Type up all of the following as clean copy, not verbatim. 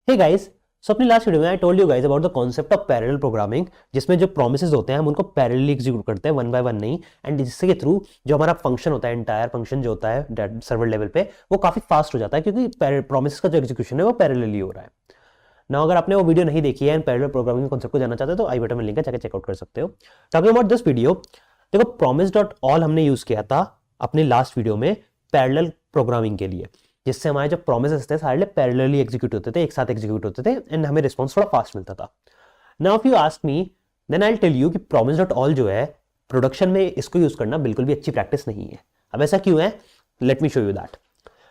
Hey guys, सो अपनी last video में I told you guys about the concept of parallel programming, जिसमें जो promises होते हैं हम उनको पैरेलली एग्जीक्यूट करते हैं वन बाय वन नहीं, एंड जिससे के थ्रू जो हमारा फंक्शन होता है, एंटायर फंक्शन जो होता है सर्वर लेवल पे, वो काफी फास्ट हो जाता है क्योंकि प्रोमिसेस का जो एग्जीक्यूशन है वो पैरेलली हो रहा है ना। अगर आपने वो वीडियो नहीं देखी है एंड पैरेलल प्रोग्रामिंग कॉन्सेप्ट को जानना चाहते हो तो आई बटन में लिंक है, जाकर चेकआउट कर सकते हो। टॉकिंग अबाउट दिस वीडियो, देखो promise डॉट ऑल हमने यूज किया था अपने लास्ट वीडियो में पैरेलल प्रोग्रामिंग के लिए, जिससे हमारे जो प्रोमिसेस थे सारे पैरेलली एग्जीक्यूट होते थे, एक साथ एग्जीक्यूट होते थे एंड हमें रिस्पॉन्स थोड़ा फास्ट मिलता था। Now if you ask me then I will tell you कि promise डॉट ऑल जो है प्रोडक्शन में इसको यूज करना बिल्कुल भी अच्छी प्रैक्टिस नहीं है। अब ऐसा क्यों है, let me show you that.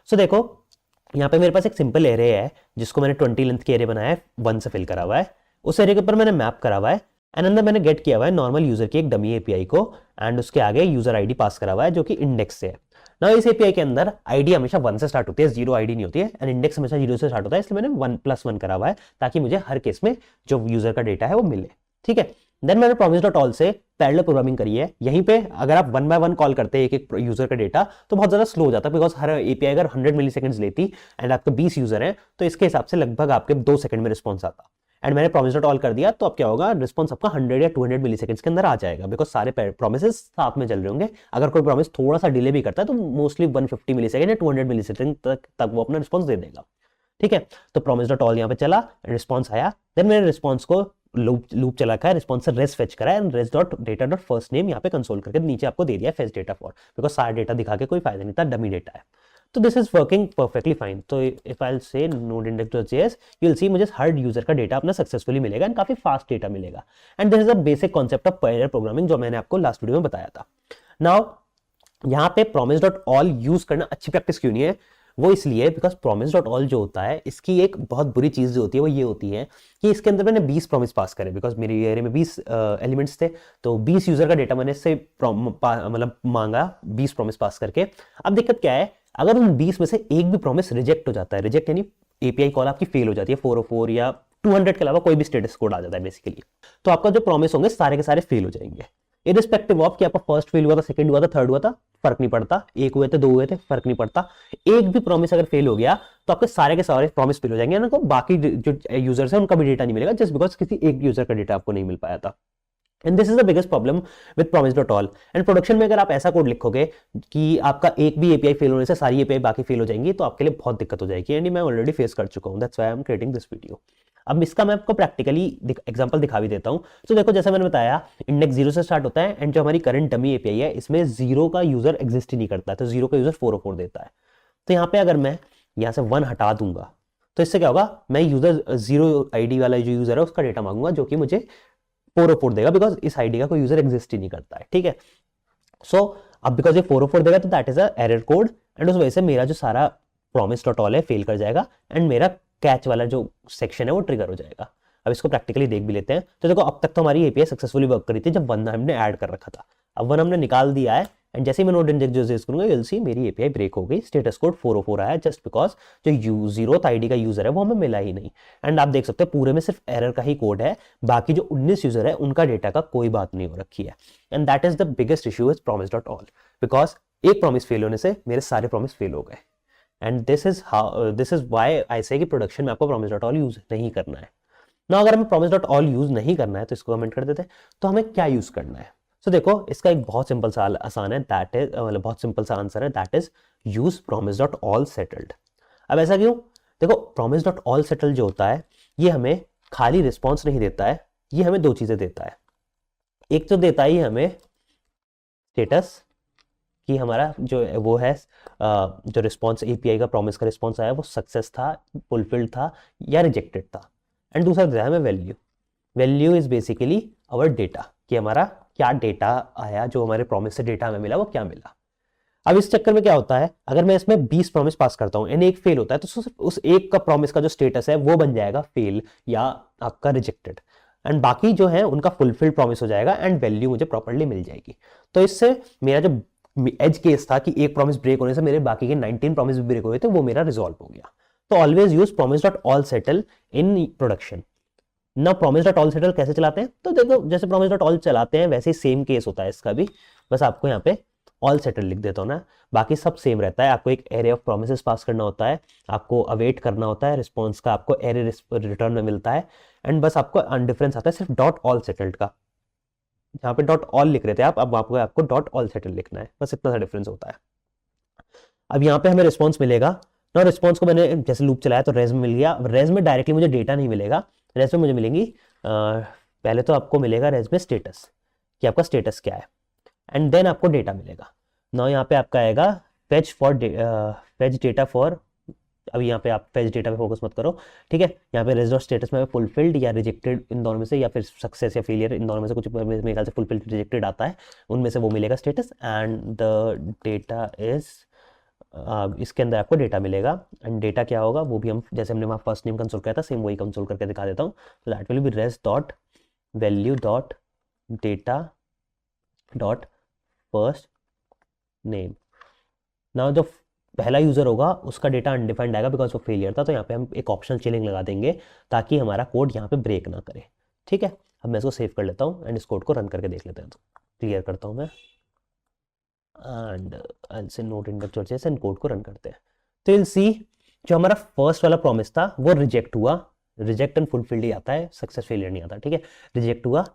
So देखो, यहाँ पे मेरे पास एक सिंपल एरे है जिसको मैंने 20 लेंथ के एरे बनाया है, 1 से फिल करा हुआ है। उस एरे के ऊपर मैंने मैप करा हुआ है एंड अंदर मैंने गेट किया हुआ है नॉर्मल यूजर की एक डमी एपीआई को, एंड उसके आगे यूजर आईडी पास करा हुआ है जो कि इंडेक्स से है ना। इस एपीआई के अंदर आईडी हमेशा 1 से स्टार्ट होती है, 0 आईडी नहीं होती है, एंड इंडेक्स हमेशा 0 से स्टार्ट होता है, इसलिए मैंने 1+1 करा हुआ है ताकि मुझे हर केस में जो यूजर का डेटा है वो मिले। ठीक है, देन मैंने promise डॉट ऑल से पैरेलल प्रोग्रामिंग करी है। यहीं पे अगर आप 1 बाय 1 कॉल करते हैं एक एक यूजर का डेटा तो बहुत ज्यादा स्लो हो जाता है, बिकॉज हर एपीआई अगर 100 मिली सेकंड्स लेती एंड आपके 20 यूजर हैं तो इसके हिसाब से लगभग आपके 2 सेकंड में रिस्पॉन्स आता। एंड मैंने promise डॉट ऑल कर दिया तो अब क्या होगा, रिस्पॉन्स आपका 100 या 200 मिली सेकंड्स के अंदर आ जाएगा, बिकॉज सारे प्रोमिसेस साथ में चल रहे होंगे। अगर कोई प्रॉमिस थोड़ा सा डिले भी करता है तो मोस्टली 150 मिली सेकंड या 200 मिली सेकंड तक वो अपना रिस्पॉन्स दे देगा। ठीक है, तो promise डॉट ऑल यहाँ पे चला, रिस्पॉन्स आया, देन मैंने रिस्पॉन्स को लूप चला रखा है, रिस्पॉन्स से रेस फेच करा है and res dot data dot first name यहाँ पे कंसोल करके नीचे आपको दे दिया फेच डेटा फॉर, बिकॉज सारा डेटा दिखा के कोई फायदा नहीं था, डमी डेटा है। तो this is working perfectly fine. तो इफ आई से नोड इंडेक्स.js यू विल सी मुझे हर यूजर का डेटा अपना सक्सेसफुली मिलेगा एंड काफी फास्ट डेटा मिलेगा। And this is the basic concept of parallel programming जो मैंने आपको लास्ट वीडियो में बताया था। नाउ यहाँ पे promise डॉट ऑल यूज करना अच्छी प्रैक्टिस क्यों नहीं है, वो इसलिए बिकॉज promise डॉट ऑल जो होता है इसकी एक बहुत बुरी चीज जो होती है वो ये होती है कि इसके अंदर मैंने 20 प्रॉमिस पास करे, बिकॉज मेरे एरे में 20 एलिमेंट्स थे, तो 20 यूजर का डेटा मैंने इससे मतलब मांगा 20 प्रॉमिस पास करके। अब दिक्कत क्या है, अगर उन 20 में से एक भी प्रॉमिस रिजेक्ट हो जाता है, रिजेक्ट यानी एपीआई कॉल आपकी फेल हो जाती है, 404 या 200 के अलावा कोई भी स्टेटस कोड आ जाता है बेसिकली, तो आपका जो प्रॉमिस होंगे सारे के सारे फेल हो जाएंगे, इरिस्पेक्टिव ऑफ कि आपका फर्स्ट फेल हुआ था, सेकंड हुआ था, थर्ड हुआ था, फर्क नहीं पड़ता, एक हुए थे, 2 हुए थे, फर्क नहीं पड़ता। एक भी प्रॉमिस अगर फेल हो गया तो आपके सारे के सारे प्रॉमिस फेल हो जाएंगे, ना, बाकी जो यूजर्स हैं उनका भी डेटा नहीं मिलेगा जस्ट बिकॉज किसी एक यूजर का डेटा आपको नहीं मिल पाया था। And this is the biggest problem with promise dot all. And production में अगर आप ऐसा कोड लिखोगे कि आपका एक भी एपीआई फेल होने से सारी एपीआई बाकी फेल हो जाएंगी तो आपके लिए बहुत दिक्कत हो जाएगी, एंड मैं ऑलरेडी फेस कर चुका हूँ, that's why I am creating this video. अब इसका मैं आपको प्रैक्टिकली एग्जांपल दिखा भी देता हूं। तो देखो, जैसे मैंने बताया इंडेक्स 0 से स्टार्ट होता है एंड जो हमारी करंट डमी एपीआई है इसमें 0 का यूजर एग्जिस्ट ही नहीं करता है, तो 0 का यूजर 404 देता है। तो यहाँ पे अगर मैं यहाँ से 1 हटा दूंगा तो इससे क्या होगा, मैं यूजर 0 आईडी वाला जो यूजर है उसका डेटा मांगूंगा जो कि मुझे 404 देगा, बिकॉज इस आईडी का कोई यूजर एग्जिस्ट ही नहीं करता है। ठीक है, सो अब बिकॉज ये 404 देगा तो that is a error code, and उस वजह से मेरा जो सारा promise डॉट ऑल है फेल कर जाएगा एंड मेरा कैच वाला जो सेक्शन है वो ट्रिगर हो जाएगा। अब इसको प्रैक्टिकली देख भी लेते हैं। तो देखो, अब तक तो हमारी एपीआई सक्सेसफुली वर्क करी थी जब 1 हमने ऐड कर रखा था, अब 1 हमने निकाल दिया है एंड जैसे ही मैं नोड इंडेक्स करूंगा you'll see मेरी एपीआई ब्रेक हो गई, स्टेटस कोड 404 आया जस्ट बिकॉज जो 0th आईडी का यूजर है वो हमें मिला ही नहीं। एंड आप देख सकते हैं पूरे में सिर्फ एरर का ही कोड है, बाकी जो 19 यूजर है उनका डेटा का कोई बात नहीं हो रखी है। And that is the biggest issue with promise dot all, because एक प्रॉमिस फेल होने से मेरे सारे प्रॉमिस फेल हो गए। And this is why I से कि प्रोडक्शन में आपको promise डॉट ऑल यूज नहीं करना है ना। अगर हमें promise डॉट ऑल यूज नहीं करना है तो इसको कमेंट कर देते हैं, तो हमें क्या यूज करना है। तो देखो, इसका एक बहुत सिंपल सा आसान है, दैट इज मतलब बहुत सिंपल सा आंसर है, that is use promise dot all settled. अब ऐसा क्यों, देखो promise डॉट ऑल सेटल्ड जो होता है ये हमें खाली रिस्पॉन्स नहीं देता है, ये हमें 2 चीजें देता है। एक तो देता है हमें स्टेटस कि हमारा जो वो है जो रिस्पॉन्स एपीआई का प्रॉमिस का रिस्पॉन्स आया वो सक्सेस था, फुलफिल्ड था या रिजेक्टेड था। एंड दूसरा देता है हमें value. Value is basically our data, कि हमारा क्या डेटा आया, जो हमारे प्रॉमिस से डेटा हमें मिला वो क्या मिला। अब इस चक्कर में क्या होता है, अगर मैं इसमें 20 प्रॉमिस पास करता हूँ एंड एक फेल होता है तो उस एक का प्रॉमिस का जो स्टेटस है वो बन जाएगा फेल या आपका रिजेक्टेड, एंड बाकी जो है उनका फुलफिल्ड प्रॉमिस हो जाएगा एंड वैल्यू मुझे प्रॉपर्ली मिल जाएगी। तो इससे मेरा जो एज केस था कि एक प्रॉमिस ब्रेक होने से मेरे बाकी के 19 प्रॉमिस भी ब्रेक हुए थे वो मेरा रिजॉल्व हो गया। तो always use promise dot all settle in production. ना promise डॉट ऑल सेटल कैसे चलाते हैं, तो देखो जैसे promise डॉट ऑल चलाते हैं वैसे ही सेम केस होता है इसका भी, बस आपको यहाँ पे ऑल सेटल लिख देता हूँ ना, बाकी सब सेम रहता है। आपको एक एरे ऑफ प्रोमिसेस पास करना होता है, आपको अवेट करना होता है रिस्पॉन्स का, आपको एरे रिटर्न में मिलता है, एंड बस आपको अनडिफरेंस आता है सिर्फ डॉट ऑल सेटल्ड का। यहाँ पे डॉट ऑल लिख रहे थे आप, अब आपको डॉट ऑल सेटल लिखना है, बस इतना सा डिफरेंस होता है। अब यहाँ पे हमें रिस्पॉन्स मिलेगा ना, रिस्पॉन्स को मैंने जैसे लूप चलाया तो रेज में मिल गया। रेज में डायरेक्टली मुझे डेटा नहीं मिलेगा, रेज में मुझे मिलेंगी पहले तो आपको मिलेगा रेज में स्टेटस, कि आपका स्टेटस क्या है, एंड देन आपको डेटा मिलेगा ना। यहाँ पे आपका आएगा फेच डेटा फॉर, अभी यहाँ पे आप फेच डेटा पे फोकस मत करो, ठीक है। यहाँ पे रेज डॉट स्टेटस में फुलफिल्ड या रिजेक्टेड इन दोनों में से, या फिर सक्सेस या फेलियर इन दोनों में से कुछ, मेरे ख्याल से फुलफिल्ड रिजेक्टेड आता है, उनमें से वो मिलेगा status, and the data is, इसके अंदर आपको डेटा मिलेगा। एंड डेटा क्या होगा वो भी हम, जैसे हमने वहाँ फर्स्ट नेम कंसोल किया था, सेम वही कंसोल करके दिखा देता हूँ। तो that will be res dot value dot data dot first name. ना जो पहला यूज़र होगा उसका डेटा अनडिफाइंड आएगा बिकॉज वो फेलियर था, तो यहाँ पे हम एक ऑप्शनल चेलिंग लगा देंगे ताकि हमारा कोड यहाँ पे ब्रेक ना करे, ठीक है। अब मैं इसको सेव कर लेता हूँ एंड इस कोड को रन करके देख लेते हैं। तो क्लियर करता हूँ मैं, एंड आई से नोट इंडक्टर जैसे एंड कोड को रन करते हैं। तो विल सी जो हमारा फर्स्ट वाला प्रॉमिस था वो रिजेक्ट हुआ, रिजेक्ट एंड फुलफिल्ड ही आता है, सक्सेस फेलियर नहीं आता, ठीक है। रिजेक्ट हुआ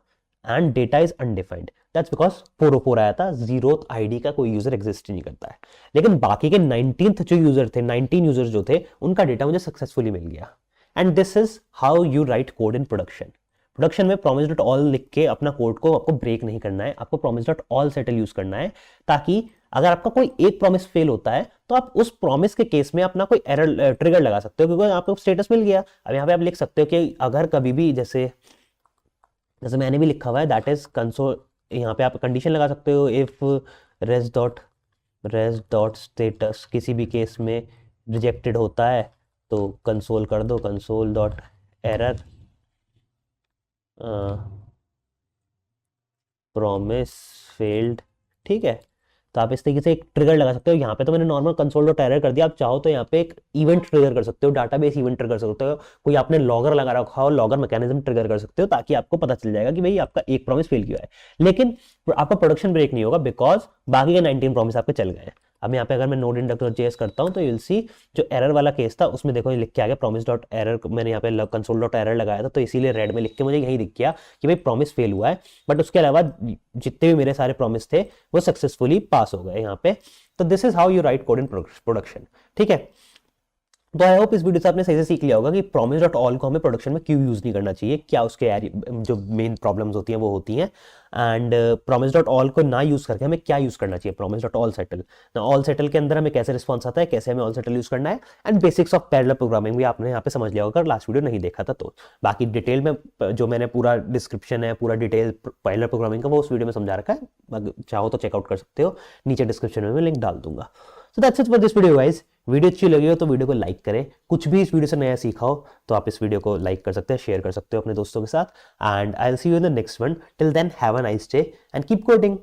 and data is undefined, that's because 404 आया था, 0th आईडी का कोई यूजर एग्जिस्ट नहीं करता है। लेकिन बाकी के 19th जो यूजर थे, 19 यूजर जो थे, उनका डेटा मुझे सक्सेसफुली मिल गया। And this is how you right code in production. Production में प्रॉमिस डॉट ऑल लिख के अपना कोड को आपको ब्रेक नहीं करना है, आपको promise dot all settle use करना है, ताकि अगर आपका कोई एक प्रॉमिस फेल होता है तो आप उस प्रॉमिस के केस में अपना कोई एरर ट्रिगर लगा सकते हो, क्योंकि आपको स्टेटस मिल गया। अब यहाँ पे आप लिख सकते हो कि अगर कभी भी जैसे मैंने भी लिखा हुआ है, दैट इज कंसोल, यहाँ पे आप कंडीशन लगा सकते हो, इफ रेज डॉट स्टेटस किसी भी केस में रिजेक्टेड होता है तो कंसोल कर दो console dot error promise failed, ठीक है। तो आप इस तरीके से एक ट्रिगर लगा सकते हो। यहाँ पे तो मैंने नॉर्मल कंसोल डॉट एरर कर दिया, आप चाहो तो यहाँ पे एक इवेंट ट्रिगर कर सकते हो, डाटाबेस इवेंट ट्रिगर कर सकते हो, कोई आपने लॉगर लगा रखा हो, लॉगर मैकेनिज्म ट्रिगर कर सकते हो, ताकि आपको पता चल जाएगा कि भाई आपका एक प्रॉमिस फेल किया है। लेकिन आपका प्रोडक्शन ब्रेक नहीं होगा बिकॉज बाकी के 19 प्रॉमिस आपके चल गए हैं। अब यहाँ पे अगर मैं नोड इंडक्टर जेएस करता हूँ तो यूल सी जो एरर वाला केस था उसमें देखो लिख के आ गया प्रॉमिस डॉट एरर, मैंने यहाँ पे कंसोल डॉट एरर लगाया था तो इसीलिए रेड में लिख के मुझे यही दिख गया कि भाई प्रॉमिस फेल हुआ है। बट उसके अलावा जितने भी मेरे सारे प्रॉमिस थे वो सक्सेसफुली पास हो गए यहाँ पे। तो this is how you right code in production, ठीक है। तो आई होप इस वीडियो से आपने सही से सीख लिया होगा कि प्रॉमिस डॉट ऑल को हमें प्रोडक्शन में क्यों यूज नहीं करना चाहिए, क्या उसके जो मेन प्रॉब्लम्स होती हैं वो होती हैं, एंड प्रॉमिस डॉट ऑल को ना यूज करके हमें क्या यूज करना चाहिए, प्रॉमिस डॉट ऑल सेटल। ना ऑल सेटल के अंदर हमें कैसे रिस्पॉन्स आता है, कैसे हमें ऑल सेटल यूज करना है, and basics of parallel programming भी आपने यहाँ पे समझ लिया होगा अगर लास्ट वीडियो नहीं देखा था तो। बाकी डिटेल में जो मैंने पूरा डिस्क्रिप्शन है, पूरा डिटेल पैरेलल प्रोग्रामिंग का वो उस वीडियो में समझा रखा है, चाहो तो चेकआउट कर सकते हो, नीचे डिस्क्रिप्शन में मैं लिंक डाल दूंगा। So that's it for this video guys. Video अच्छी लगी हो तो वीडियो को लाइक करें, कुछ भी इस वीडियो से नया सीखा हो तो आप इस वीडियो को लाइक कर सकते हैं, शेयर कर सकते हो अपने दोस्तों के साथ, and I will see you in the next one. Till then have a nice day and keep coding.